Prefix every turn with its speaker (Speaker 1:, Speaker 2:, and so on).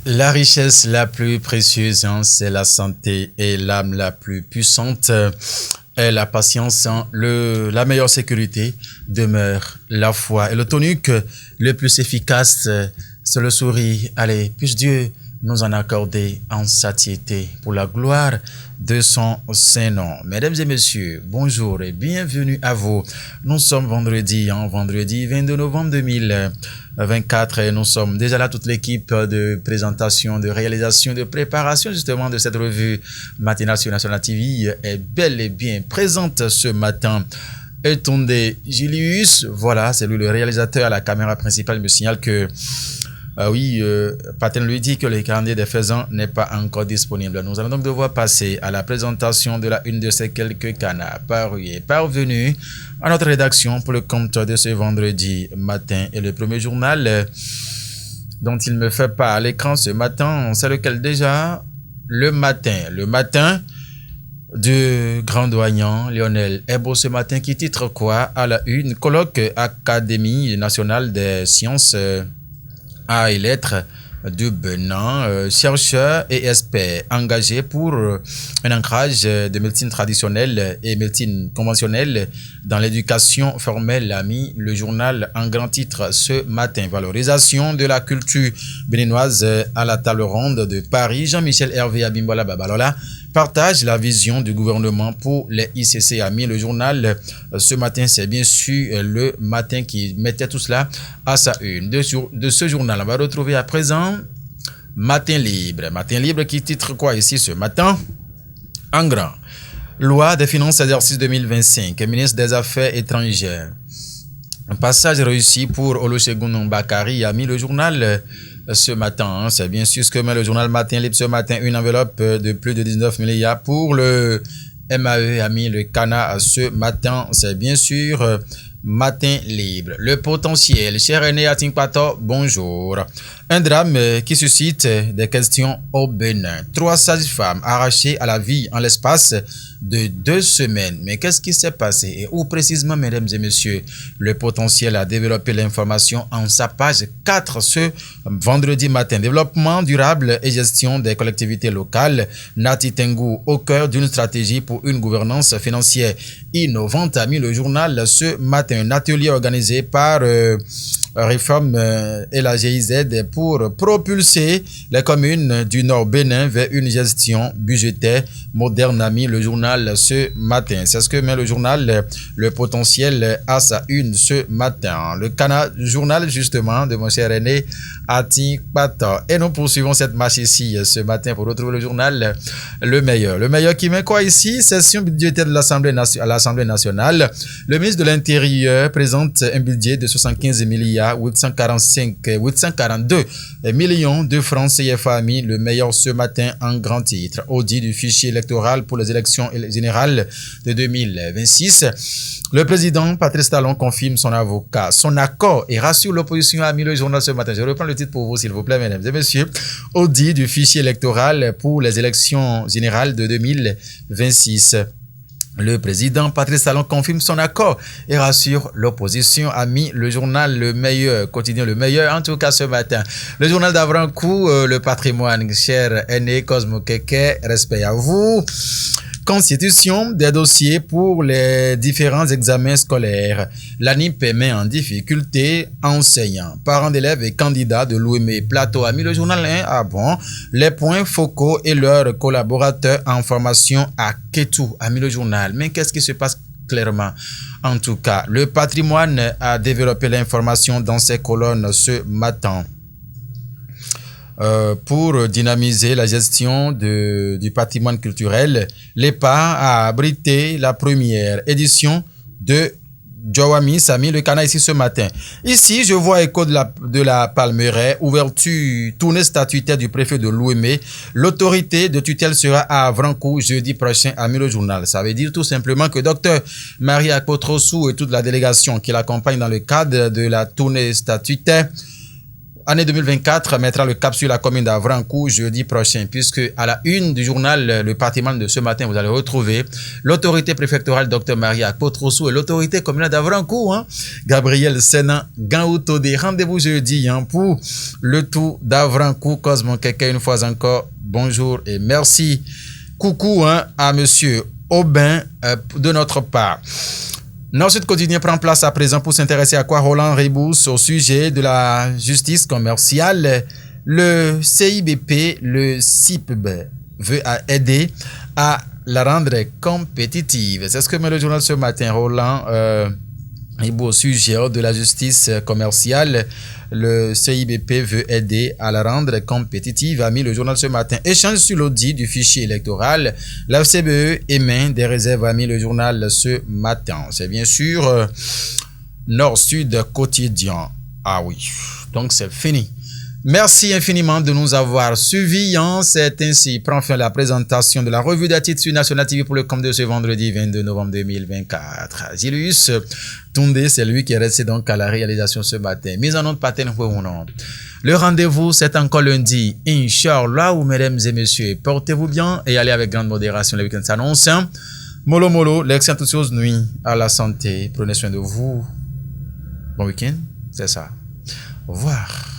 Speaker 1: La richesse la plus précieuse, c'est la santé et l'âme la plus puissante est la patience. La meilleure sécurité demeure la foi. Et le tonique le plus efficace, c'est le sourire. Allez, puisse Dieu nous en accorder en satiété pour la gloire de son Saint-Nom. Mesdames et messieurs, bonjour et bienvenue à vous. Nous sommes vendredi 22 novembre 2024 et nous sommes déjà là, toute l'équipe de présentation, de réalisation, de préparation justement de cette revue matinale sur National TV est bel et bien présente ce matin. Etonde Julius, voilà, c'est lui le réalisateur à la caméra principale, me signale que Paten lui dit que le calendrier des faisans n'est pas encore disponible. Nous allons donc devoir passer à la présentation de la une de ces quelques canards parus et parvenus à notre rédaction pour le compte de ce vendredi matin. Et le premier journal dont il me fait part à l'écran ce matin, c'est lequel déjà? Le matin du grand doyen Lionel Ebo ce matin qui titre quoi à la une? Colloque Académie nationale des sciences Arts et lettres de Benin, chercheurs et experts engagés pour un ancrage de médecine traditionnelle et médecine conventionnelle dans l'éducation formelle, a mis le journal en grand titre ce matin. Valorisation de la culture béninoise à la table ronde de Paris. Jean-Michel Hervé Abimbola Babalola partage la vision du gouvernement pour les ICC, a mis le journal ce matin. C'est bien sûr le matin qui mettait tout cela à sa une. De ce journal, on va retrouver à présent Matin Libre. Matin Libre qui titre quoi ici ce matin? En grand. Loi des finances exercice 2025, ministre des Affaires étrangères. Un passage réussi pour Olusegun Bakari, a mis le journal ce matin. C'est bien sûr ce que met le journal Matin Libre ce matin. Une enveloppe de plus de 19 milliards pour le MAE, a mis le canard ce matin. C'est bien sûr Matin Libre. Le potentiel. Cher René Atingpato, bonjour. Un drame qui suscite des questions au Bénin. 3 sages-femmes arrachées à la vie en l'espace de 2 semaines. Mais qu'est-ce qui s'est passé? Et où précisément, mesdames et messieurs? Le potentiel a développé l'information en sa page 4 ce vendredi matin. Développement durable et gestion des collectivités locales. Nati Tengu au cœur d'une stratégie pour une gouvernance financière innovante, a mis le journal ce matin. Un atelier organisé par Réforme et la GIZ pour propulser les communes du Nord Bénin vers une gestion budgétaire moderne, a mis le journal ce matin. C'est ce que met le journal Le Potentiel à sa une ce matin. Le journal justement de mon cher René Atingpato. Et nous poursuivons cette marche ici ce matin pour retrouver le journal Le Meilleur. Le Meilleur qui met quoi ici? Session budgétaire de l'Assemblée nationale. Le ministre de l'Intérieur présente un budget de 75 milliards 842 millions de francs CFA, a mis le Meilleur ce matin en grand titre. Audit du fichier électoral pour les élections générales de 2026. Le président Patrice Talon confirme son accord et rassure l'opposition, a mis le journal ce matin. Je reprends le titre pour vous, s'il vous plaît, mesdames et messieurs. Audit du fichier électoral pour les élections générales de 2026. Le président Patrice Talon confirme son accord et rassure l'opposition, a mis le journal Le Meilleur, quotidien Le Meilleur, en tout cas ce matin. Le journal d'Avrancou, le patrimoine, cher Aîné Cosmo Keke, respect à vous. Constitution des dossiers pour les différents examens scolaires. L'ANIP met en difficulté enseignants, parents d'élèves et candidats de l'Ouémé Plateau, a mis le journal 1. Les points focaux et leurs collaborateurs en formation à Kétou, a mis le journal. Mais qu'est-ce qui se passe clairement? En tout cas, le patrimoine a développé l'information dans ses colonnes ce matin. Pour dynamiser la gestion du patrimoine culturel, l'EPA a abrité la première édition de Jawami, Sami, le canard ici ce matin. Ici, je vois écho de la Palmeraie, ouverture, tournée statutaire du préfet de l'Ouémé. L'autorité de tutelle sera à Avrancou jeudi prochain, a mis le journal. Ça veut dire tout simplement que Dr Marie Akotrosu et toute la délégation qui l'accompagne dans le cadre de la tournée statutaire année 2024 mettra le cap sur la commune d'Avrancourt jeudi prochain, puisque à la une du journal Le Patrimoine de ce matin, vous allez retrouver l'autorité préfectorale Dr Maria Kotrossou et l'autorité communale d'Avrancourt, Gabriel Sénan Gaoutodé. Rendez-vous jeudi pour le tour d'Avrancourt. Cosmon Keke, une fois encore, bonjour et merci. Coucou à monsieur Aubin de notre part. Nord-Sud quotidien prend place à présent pour s'intéresser à quoi Roland Ribous au sujet de la justice commerciale. Le CIBP, le CIPB, veut aider à la rendre compétitive. C'est ce que met le journal ce matin. Roland Ribous au sujet de la justice commerciale. Le CIBP veut aider à la rendre compétitive, a mis le journal ce matin. Échange sur l'audit du fichier électoral. La CBE émet des réserves, a mis le journal ce matin. C'est bien sûr Nord-Sud quotidien. Ah oui, donc c'est fini. Merci infiniment de nous avoir suivis. C'est ainsi prend fin la présentation de la revue d'Atit sur National TV pour le compte de ce vendredi 22 novembre 2024. Zilus Toundé, c'est lui qui est resté donc à la réalisation ce matin. Mise en onde patin pour mon nom. Le rendez-vous, c'est encore lundi. Inch'Allah, mesdames et messieurs, portez-vous bien et allez avec grande modération. Le week-end s'annonce. Molo molo, l'excellente toute chose nuit à la santé. Prenez soin de vous. Bon week-end, c'est ça. Au revoir.